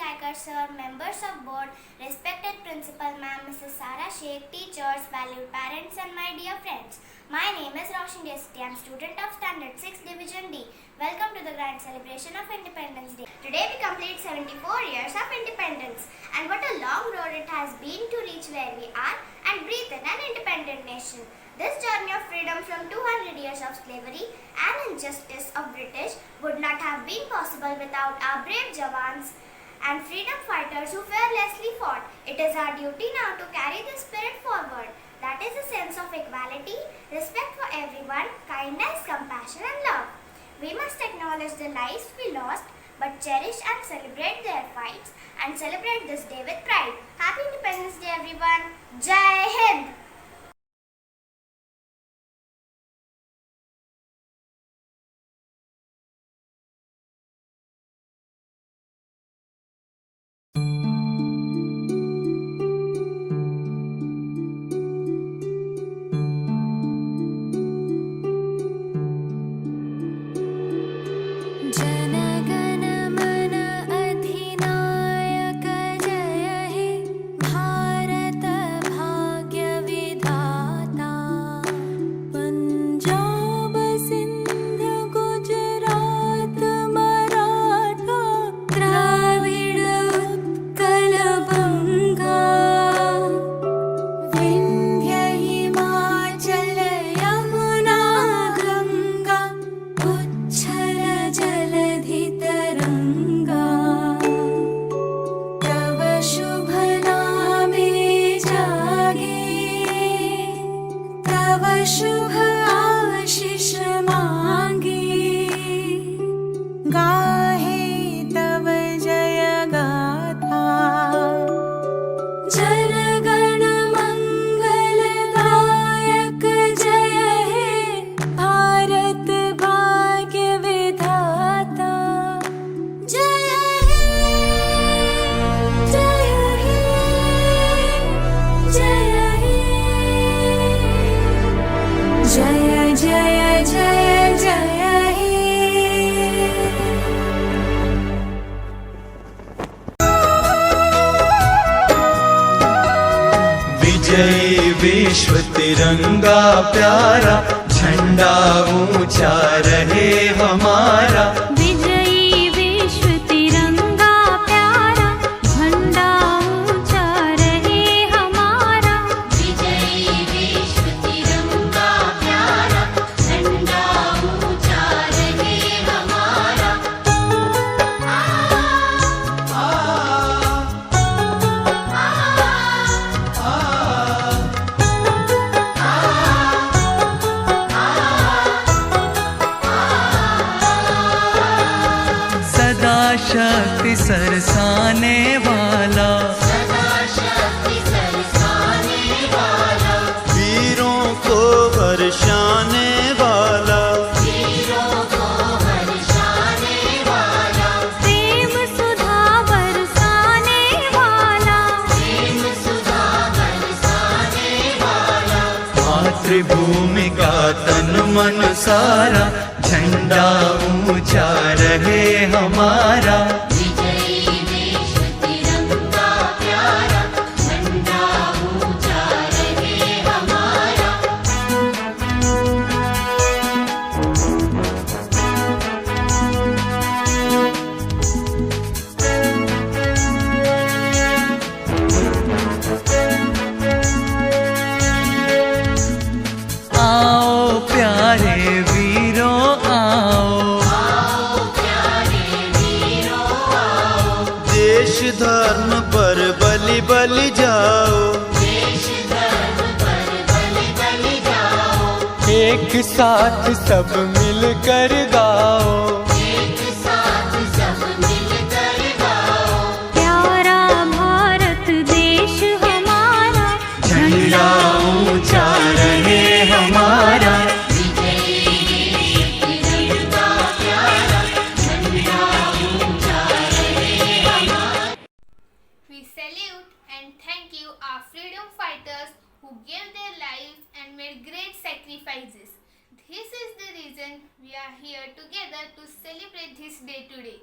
Naikar sir, members of board, respected principal ma'am, Mrs. Sara Sheikh, teachers, valued parents and my dear friends. My name is Roshan Desati. I am student of Standard 6 Division D. Welcome to the grand celebration of Independence Day. Today we complete 74 years of independence, and what a long road it has been to reach where we are and breathe in an independent nation. This journey of freedom from 200 years of slavery and injustice of British would not have been possible without our brave Jawans and freedom fighters who fearlessly fought. It is our duty now to carry this spirit forward. That is a sense of equality, respect for everyone, kindness, compassion and love. We must acknowledge the lives we lost, but cherish and celebrate their fights and celebrate this day with pride. Happy Independence Day everyone. Jai Hind! शुभ आशीष मांगे गाहे तव जय गाथा जनगण मंगलदायक जय हे भारत भाग्य विधाता जय हे जय हे जय जय जय जय जय हे विजय विश्व तिरंगा प्यारा झंडा ऊंचा रहे हमारा विजयी विश्व तिरंगा प्यारा झंडा ऊंचा रहे हमारा विजयी विश्व तिरंगा प्यारा झंडा ऊंचा रहे हमारा सदा शक्ति सरसाने वाला वीरों को बरसाने वाला प्रेम सुधा बरसाने वाला मातृभूमि का तन मन सारा झंडा ऊंचा रहे हमारा विजयी विश्व तिरंगा प्यारा झंडा ऊंचा रहे हमारा आओ प्यारे वीरों देश धर्म पर बलि बलि जाओ एक साथ सब मिलकर गाओ प्यारा भारत देश हमारा झंडा ऊंचा रहे हमारा We salute and thank you our freedom fighters who gave their lives and made great sacrifices. This is the reason we are here together to celebrate this day today.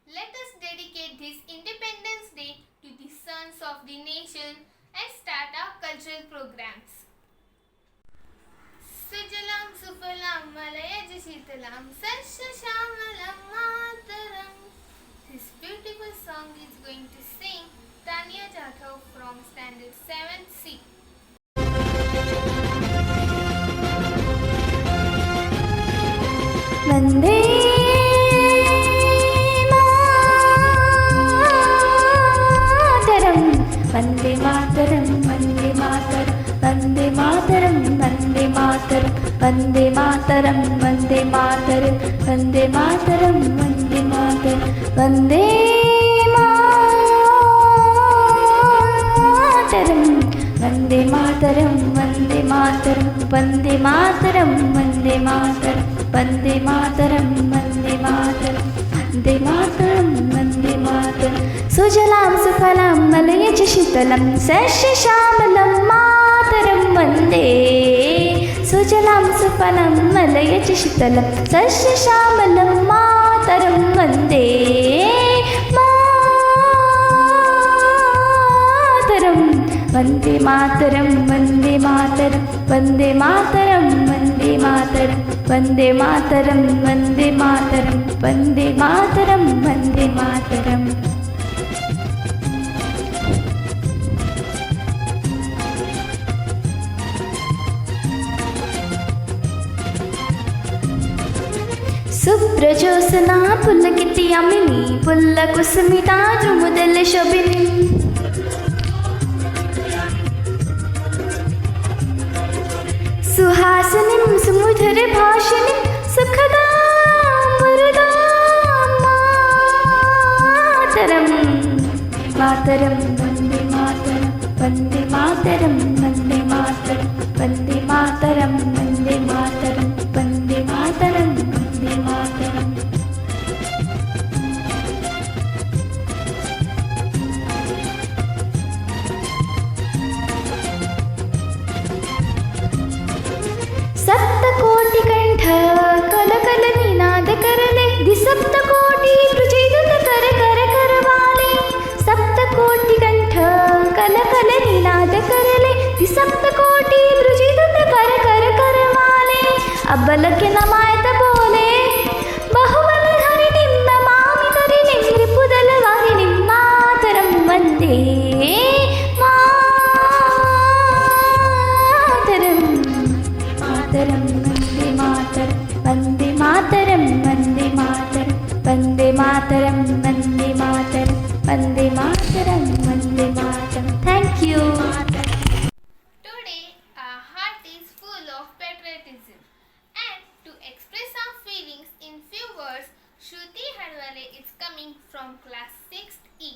Let us dedicate this Independence of the nation and start our cultural programs. Sujalam Sufalam Malayaj Shitalam Sarshashamalam Mataram. This beautiful song is going to sing Tanya Jathav from Standard 7C. Vande Mataram Vande Mataram Vande Mataram Vande Mataram Vande Mataram Vande Mataram Vande Mataram Vande Mataram Vande Mataram Vande Mataram Vande Mataram Vande Mataram Vande Mataram Vande Mataram Vande Mataram Vande Mataram Vande Mataram Vande Mataram सुजलां सुफलां मलयज शीतलं सस्यश्यामलं मातरं वन्दे सुजलां सुफलां मलयज शीतलं सस्यश्यामलं मातरं वन्दे मातरम् वन्दे मातरं वन्दे मातरं वन्दे मातरं वन्दे मातरं वन्दे मातरं वन्दे मातरं वन्दे मातरं वन्दे मातरम् सुप्रजोत्स्ना पुलकितयामिनी पुल्लकुसुमिता द्रुमुदलशोभिनी सुहासिनीं सुमधुरभाषिणीं सुखदां वरदां मातरं मातरं वन्दे मातरं वन्दे मातरं वन्दे मातरं वन्दे मातरं वन्दे मातरं वन्दे मातरं वन्दे मातरम् सप्तकोटिकण्ठ कलकलनिनाद करले द्विसप्तकोटि वृजिदुत कर कर करवाले सप्तकोटिकण्ठ कलकलनिनाद करले द्विसप्तकोटि वृजिदुत कर कर करवाले अब्बल के नमायत बोले बहुबल हरिणिं नमामि तरिणिं रिपुदल वारिणिं मातरं वन्दे मातरं वन्दे मातरं वन्दे मातरं वन्दे मातरं वन्दे मातरं वन्दे मातरं वन्दे मातरं Thank you. Today, our heart is full of patriotism, and to express our feelings in few words, Shruti Hadwale is coming from class 6E.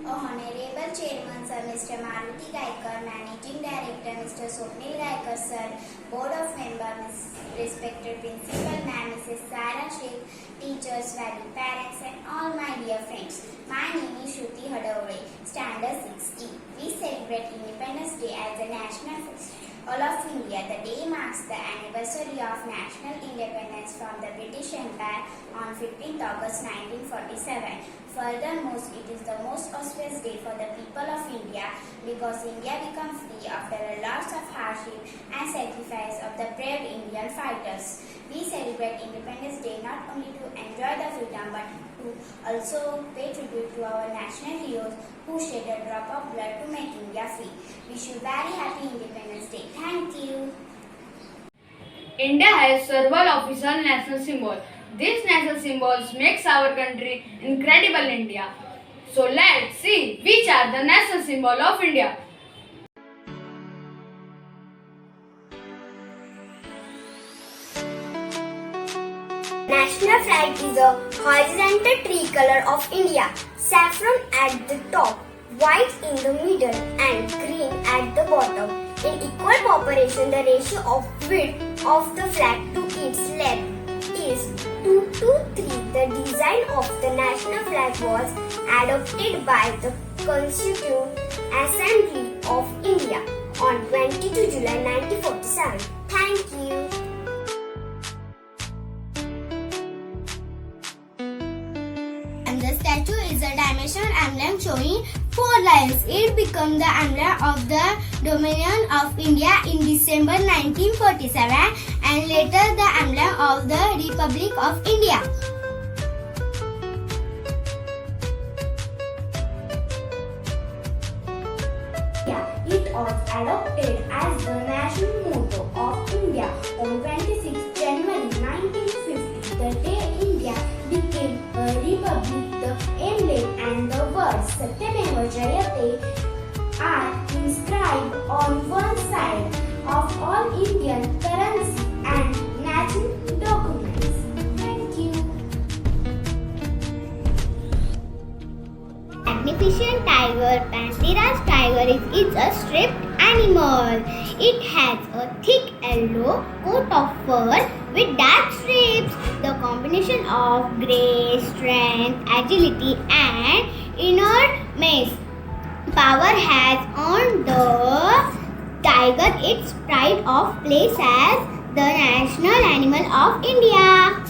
Honorable Chairman Sir Mr. Maruti Gaikar, Managing Director Mr. Swapnil Gaikar Sir, Board of Members, respected Principal Ma'am Mrs. Sarah Sheikh, teachers, valued parents and all my dear friends. My name is Shruti Hadwale, Standard 6E. We celebrate Independence Day as a national festival of India. The day marks the anniversary of national independence from the British Empire on 15th August 1947. Furthermore, it is the most auspicious day for the people of India because India became free after a lot of hardship and sacrifice of the brave Indian fighters. We celebrate Independence Day not only to enjoy the freedom but to also pay tribute to our national heroes who shed a drop of blood to make India free. Wish you very happy Independence Day. Thank you. India has several official national symbols. These national symbols makes our country incredible India. So let's see which are the national symbol of India. National flag is a horizontal tricolor of India. Saffron at the top, white in the middle and green at the bottom. In equal proportion, the ratio of width of the flag to its length is 2:3. The design of the national flag was adopted by the Constituent Assembly of India on 22 July 1947. Thank you. And the statue is a dimensional emblem showing four lions. It became the emblem of the Dominion of India in December 1947 and later the emblem of the Republic of India. It was adopted as the national motto of India on 26 January 1950, the day India became a republic. The emblem and the words Satyameva Jayate are inscribed on one side of all Indian currency and national documents. Thank you. Magnificent tiger, Panthera's tiger is a striped animal. It has a thick yellow coat of fur with dark stripes. The combination of grace, strength, agility, and enormous power has earned the tiger its pride of place as the national animal of India.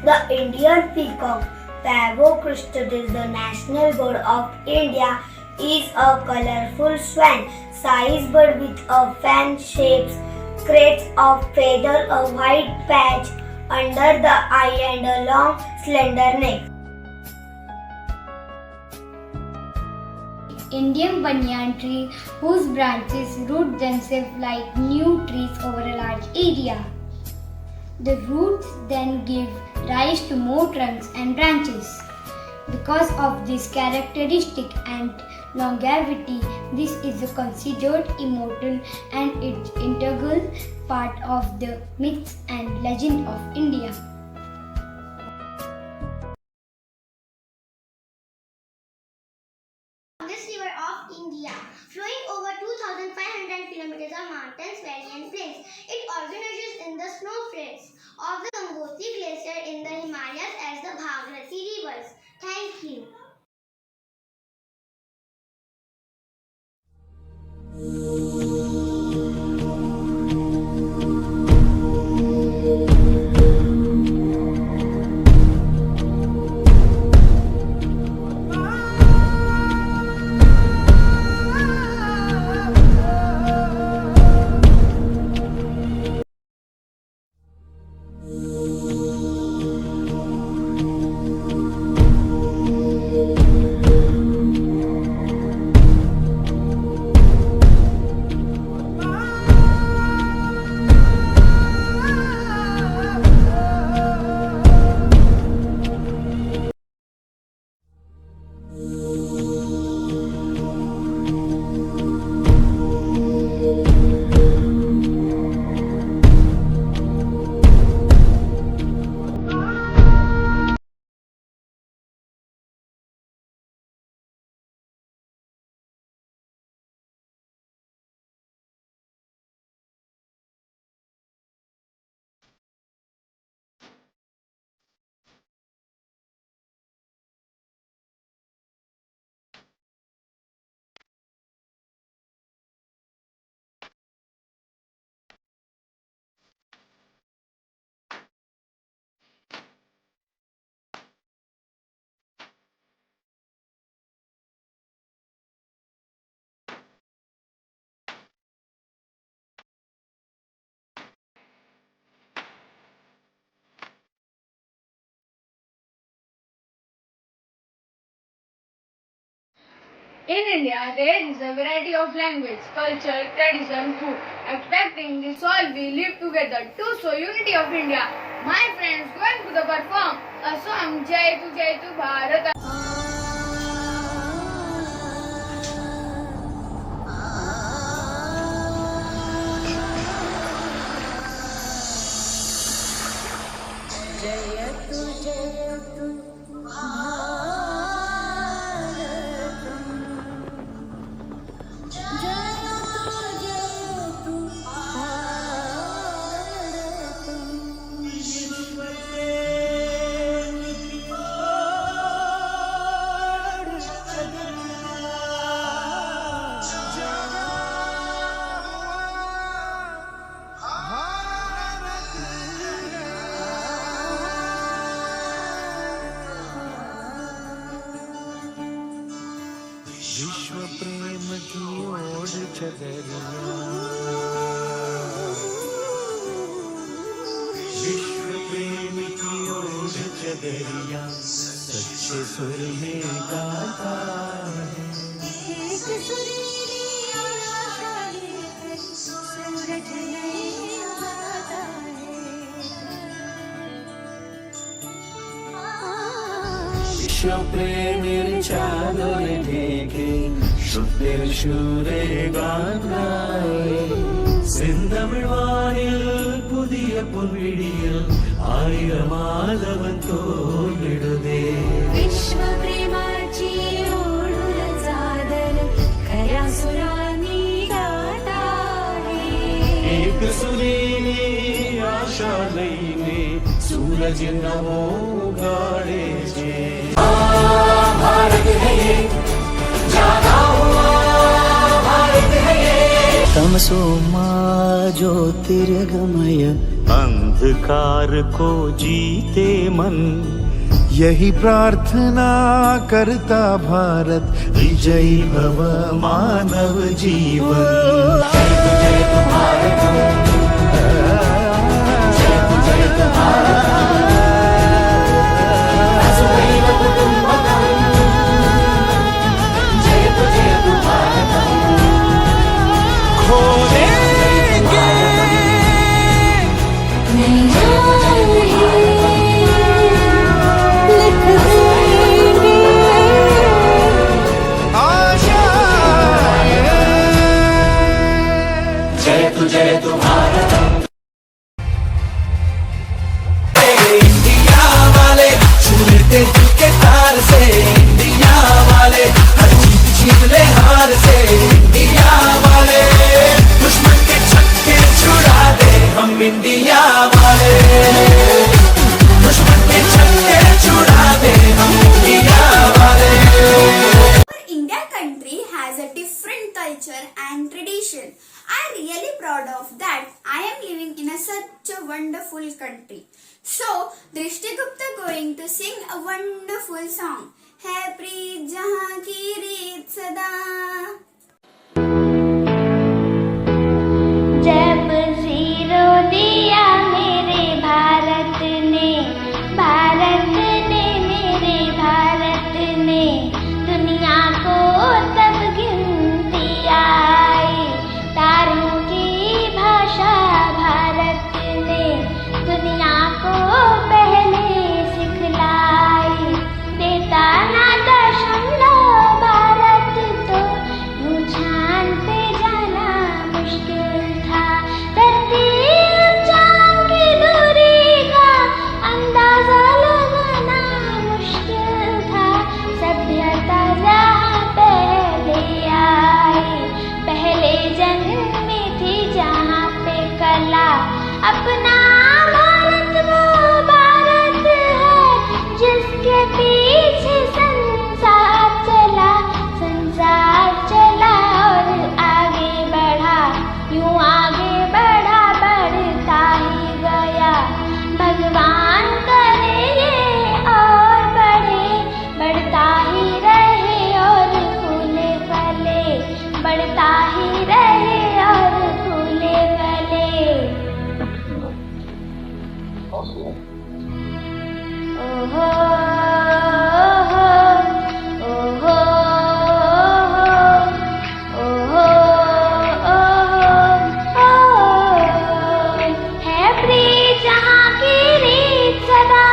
The Indian peacock, Pavo cristatus, the national bird of India, is a colorful swan-sized bird with a fan-shaped crest of feather, a white patch under the eye, and a long, slender neck. Indian banyan tree whose branches root themselves like new trees over a large area. The roots then give rise to more trunks and branches. Because of this characteristic and longevity, this is considered immortal and it's integral part of the myths and legend of India. This river of India, flowing over 2,500 kilometers of mountains, valleys and plains. It originates in the snowfields of the Gangotri Glacier in the Himalayas as the Bhagirathi rivers. Thank you. In India, there is a variety of language, culture, tradition, food. Expecting this all we live together to show unity of India. My friends going to the perform a song Jai Tu Bharat. की ओढ़ चदरिया, विश्व प्रेम की ओढ़ चदरिया सच्चे सुर में गाता है। एक सुरीली आशा लेकर सूरज नहीं आता है। विश्व प्रेमीर चादर ढेके शुद्धेर शूरे गानाए, செந்தமிழ்வானில் புதிய பொன்விடியில் ஆயிரமாதவன் தோன்றிடுதே. विश्व प्रेमाची ओढून चादर खऱ्या सुरांनी गाता आहे. एक सुरीली आशा लईने सूरज नवो उगाडे जे. भारत है ये, जागा हुआ भारत है ये. तमसो मा ज्योतिर्गमय, अंधकार को जीते मन, यही प्रार्थना करता भारत, विजयी भव मानव जीवन. जय जय भारत, जय जय भारत. जय तु भारत. इंडिया वाले छूले दिल के तार से, इंडिया वाले हर जीत जीत ले हार से. इंडिया वाले दुश्मन के छक्के छुड़ा दे हम, इंडिया वाले दुश्मन के छक्के छुड़ा दे हम, इंडिया वाले. India country has a different culture and tradition. I am really proud of that. I am living in such a wonderful country. So, Drishti Gupta going to sing a wonderful song. है प्रीत जहाँ की रीत सदा. जब zero दिया मेरे भारत ने, भारत ने मेरे भारत ने, दुनिया को तब गिनती आई. तारों की भाषा भारत ने दुनिया को पहले सिखलाई. देता ना दशमलव भारत तो यूं चांद पे जाना मुश्किल था. धरती चांद की दूरी का अंदाजा लगाना मुश्किल था. सभ्यता जहाँ पहले आई, पहले जन्मी थी जहाँ पे कला. अपना भारत वो भारत है जिसके पीछे संसार चला, संसार चला और आगे बढ़ा. यूं आगे बढ़ा, बढ़ता ही गया. भगवान करे ये और बढ़े, बढ़ता ही रहे और फूले फले, बढ़ता ही रहे और फूले फले. ओहो ओहो ओहो ओहो, है प्रीत जहाँ की रीत सदा.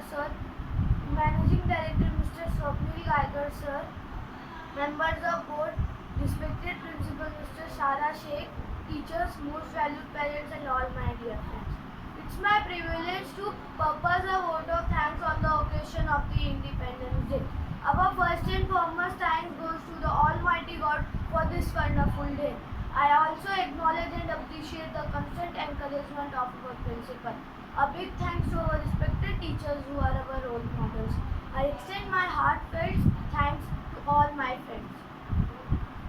sir, Managing Director Mr. Swapnil Gaikwad sir, members of board, respected Principal Mr. Sara Sheikh, teachers, most valued parents and all my dear friends. It's my privilege to purpose a vote of thanks on the occasion of the Independence Day. Our first and foremost thanks goes to the Almighty God for this wonderful day. I also acknowledge and appreciate the constant encouragement of our principal. A big thanks to our respected teachers who are our role models. I extend my heartfelt thanks to all my friends.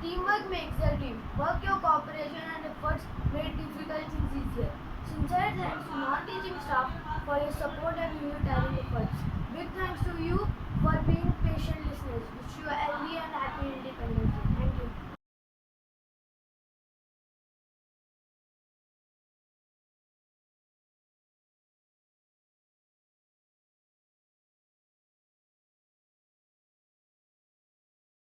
Teamwork makes the dream. Work, your cooperation and efforts made difficult things easier. Sincere thanks to non-teaching staff for your support and unitarian efforts. Big thanks to you for being patient listeners. Wish you a healthy and happy Independence Day.